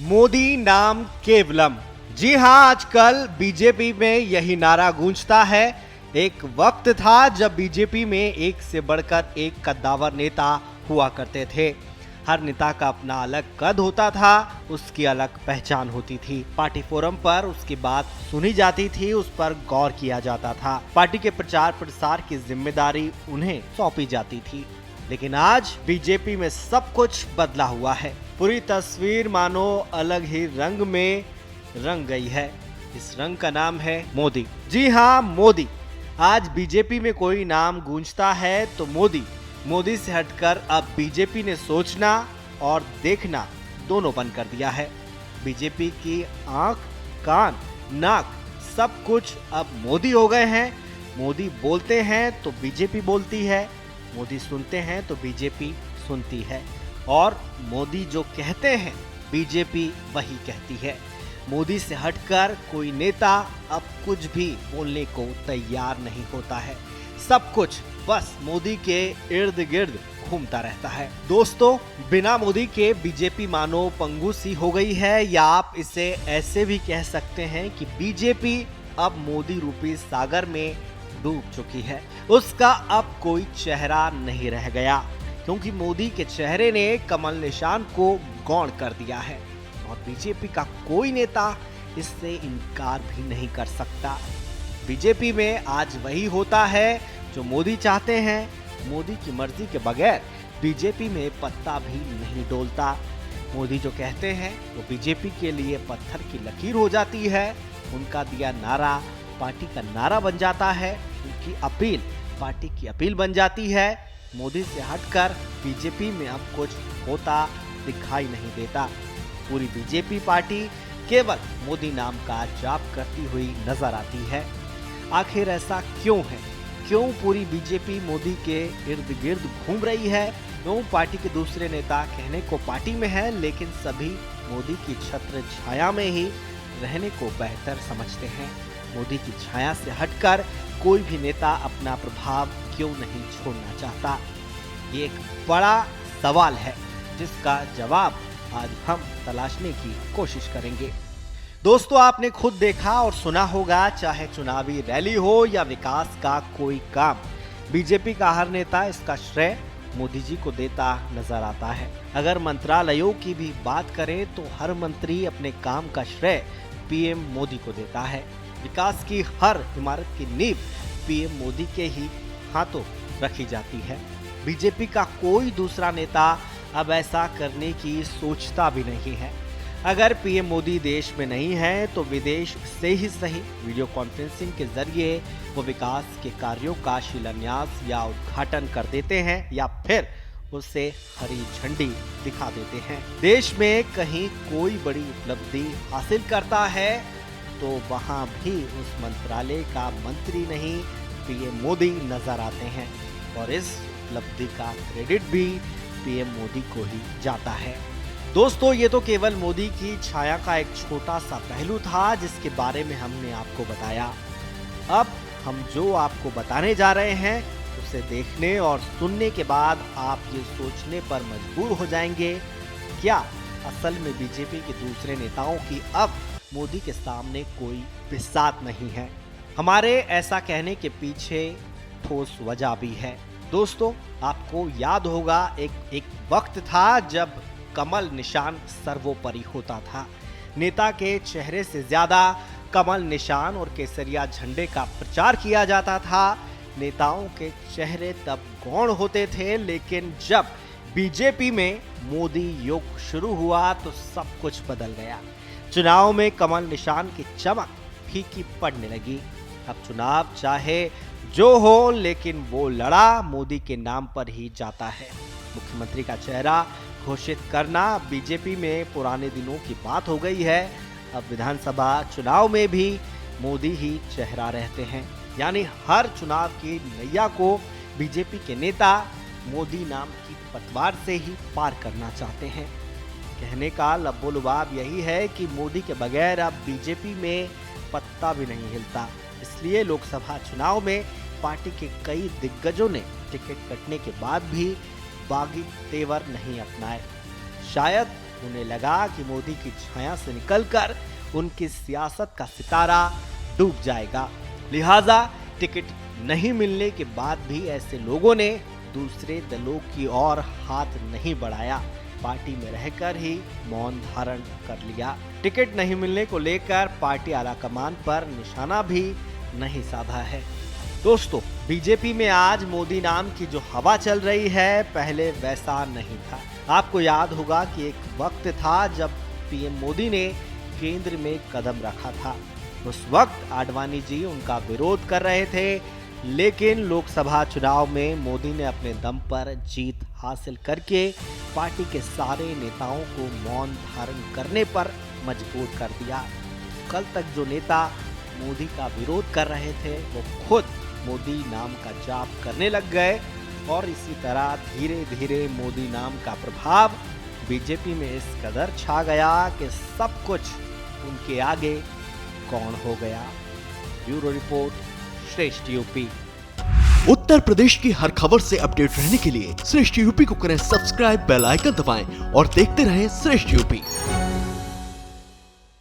मोदी नाम केवलम। जी हां, आजकल बीजेपी में यही नारा गूंजता है। एक वक्त था जब बीजेपी में एक से बढ़कर एक कद्दावर नेता हुआ करते थे। हर नेता का अपना अलग कद होता था, उसकी अलग पहचान होती थी। पार्टी फोरम पर उसकी बात सुनी जाती थी, उस पर गौर किया जाता था। पार्टी के प्रचार प्रसार की जिम्मेदारी उन्हें सौंपी जाती थी। लेकिन आज बीजेपी में सब कुछ बदला हुआ है। पूरी तस्वीर मानो अलग ही रंग में रंग गई है। इस रंग का नाम है मोदी। जी हाँ, मोदी। आज बीजेपी में कोई नाम गूंजता है तो मोदी। मोदी से हटकर अब बीजेपी ने सोचना और देखना दोनों बंद कर दिया है। बीजेपी की आंख, कान, नाक सब कुछ अब मोदी हो गए हैं। मोदी बोलते हैं तो बीजेपी बोलती है, मोदी सुनते हैं तो बीजेपी सुनती है, और मोदी जो कहते हैं बीजेपी वही कहती है। मोदी से हटकर कोई नेता अब कुछ भी बोलने को तैयार नहीं होता है। सब कुछ बस मोदी के इर्द गिर्द घूमता रहता है। दोस्तों, बिना मोदी के बीजेपी मानो पंगु सी हो गई है, या आप इसे ऐसे भी कह सकते हैं कि बीजेपी अब मोदी रूपी सागर में डूब चुकी है। उसका अब कोई चेहरा नहीं रह गया, क्योंकि मोदी के चेहरे ने कमल निशान को गौण कर दिया है, और बीजेपी का कोई नेता इससे इनकार भी नहीं कर सकता। बीजेपी में आज वही होता है जो मोदी चाहते हैं। मोदी की मर्जी के बगैर बीजेपी में पत्ता भी नहीं डोलता। मोदी जो कहते हैं वो बीजेपी के लिए पत्थर की लकीर हो जाती है। उनका दिया नारा पार्टी का नारा बन जाता है, उनकी अपील पार्टी की अपील बन जाती है। मोदी से हटकर बीजेपी में अब कुछ होता दिखाई नहीं देता। पूरी बीजेपी पार्टी केवल मोदी नाम का जाप करती हुई नजर आती है। आखिर ऐसा क्यों है? क्यों पूरी बीजेपी मोदी के इर्द गिर्द घूम रही है? क्यों पार्टी के दूसरे नेता कहने को पार्टी में है, लेकिन सभी मोदी की छत्र छाया में ही रहने को बेहतर समझते हैं? मोदी की छाया से हटकर कोई भी नेता अपना प्रभाव क्यों नहीं छोड़ना चाहता? ये एक बड़ा सवाल है, जिसका जवाब आज हम तलाशने की कोशिश करेंगे। दोस्तों, आपने खुद देखा और सुना होगा, चाहे चुनावी रैली हो या विकास का कोई काम, बीजेपी का हर नेता इसका श्रेय मोदी जी को देता नजर आता है। अगर मंत्रालयों की भी बात करें तो हर मंत्री अपने काम का श्रेय पीएम मोदी को देता है। विकास की हर इमारत की नींव पीएम मोदी के ही हाथों रखी जाती है। बीजेपी का कोई दूसरा नेता अब ऐसा करने की सोचता भी नहीं है। अगर पीएम मोदी देश में नहीं है तो विदेश से ही सही वीडियो कॉन्फ्रेंसिंग के जरिए वो विकास के कार्यों का शिलान्यास या उद्घाटन कर देते हैं, या फिर उसे हरी झंडी दिखा देते हैं। देश में कहीं कोई बड़ी उपलब्धि हासिल करता है तो वहां भी उस मंत्रालय का मंत्री नहीं पीएम मोदी नजर आते हैं, और इस उपलब्धि का क्रेडिट भी पीएम मोदी को ही जाता है। दोस्तों, ये तो केवल मोदी की छाया का एक छोटा सा पहलू था, जिसके बारे में हमने आपको बताया। अब हम जो आपको बताने जा रहे हैं उसे देखने और सुनने के बाद आप ये सोचने पर मजबूर हो जाएंगे, क्या असल में बीजेपी के दूसरे नेताओं की अब मोदी के सामने कोई बिसात नहीं है? हमारे ऐसा कहने के पीछे ठोस वजह भी है। दोस्तों, आपको याद होगा एक वक्त था जब कमल निशान सर्वोपरि होता था। नेता के चेहरे से ज्यादा कमल निशान और केसरिया झंडे का प्रचार किया जाता था। नेताओं के चेहरे तब गौण होते थे, लेकिन जब बीजेपी में मोदी युग शुरू हुआ तो सब कुछ बदल गया। चुनाव में कमल निशान की चमक फीकी पड़ने लगी। अब चुनाव चाहे जो हो, लेकिन वो लड़ा मोदी के नाम पर ही जाता है। मुख्यमंत्री का चेहरा घोषित करना बीजेपी में पुराने दिनों की बात हो गई है। अब विधानसभा चुनाव में भी मोदी ही चेहरा रहते हैं, यानी हर चुनाव की नैया को बीजेपी के नेता मोदी नाम की पतवार से ही पार करना चाहते हैं। कहने का लबोलुबाब यही है कि मोदी के बगैर अब बीजेपी में पत्ता भी नहीं हिलता। इसलिए लोकसभा चुनाव में पार्टी के कई दिग्गजों ने टिकट कटने के बाद भी बागी तेवर नहीं अपनाए। शायद उन्हें लगा कि मोदी की छाया से निकलकर उनकी सियासत का सितारा डूब जाएगा। लिहाजा टिकट नहीं मिलने के बाद भी ऐसे लोगों ने दूसरे दलों की ओर हाथ नहीं बढ़ाया, पार्टी में रहकर ही मौन धारण कर लिया। टिकट नहीं मिलने को लेकर पार्टी आलाकमान पर निशाना भी नहीं साधा है। दोस्तों, बीजेपी में आज मोदी नाम की जो हवा चल रही है, पहले वैसा नहीं था। आपको याद होगा कि एक वक्त था जब पीएम मोदी ने केंद्र में कदम रखा था। उस वक्त आडवाणी जी उनका विरोध कर रहे थे, लेकिन लोकसभा चुनाव में मोदी ने अपने दम पर जीत हासिल करके पार्टी के सारे नेताओं को मौन धारण करने पर मजबूर कर दिया। कल तक जो नेता मोदी का विरोध कर रहे थे, वो खुद मोदी नाम का जाप करने लग गए और इसी तरह धीरे धीरे मोदी नाम का प्रभाव बीजेपी में इस कदर छा गया कि सब कुछ उनके आगे कौन हो गया। ब्यूरो रिपोर्ट, श्रेष्ठ यूपी। उत्तर प्रदेश की हर खबर से अपडेट रहने के लिए श्रेष्ठ यूपी को करें सब्सक्राइब, बेल आइकन दबाएं और देखते रहें श्रेष्ठ यूपी।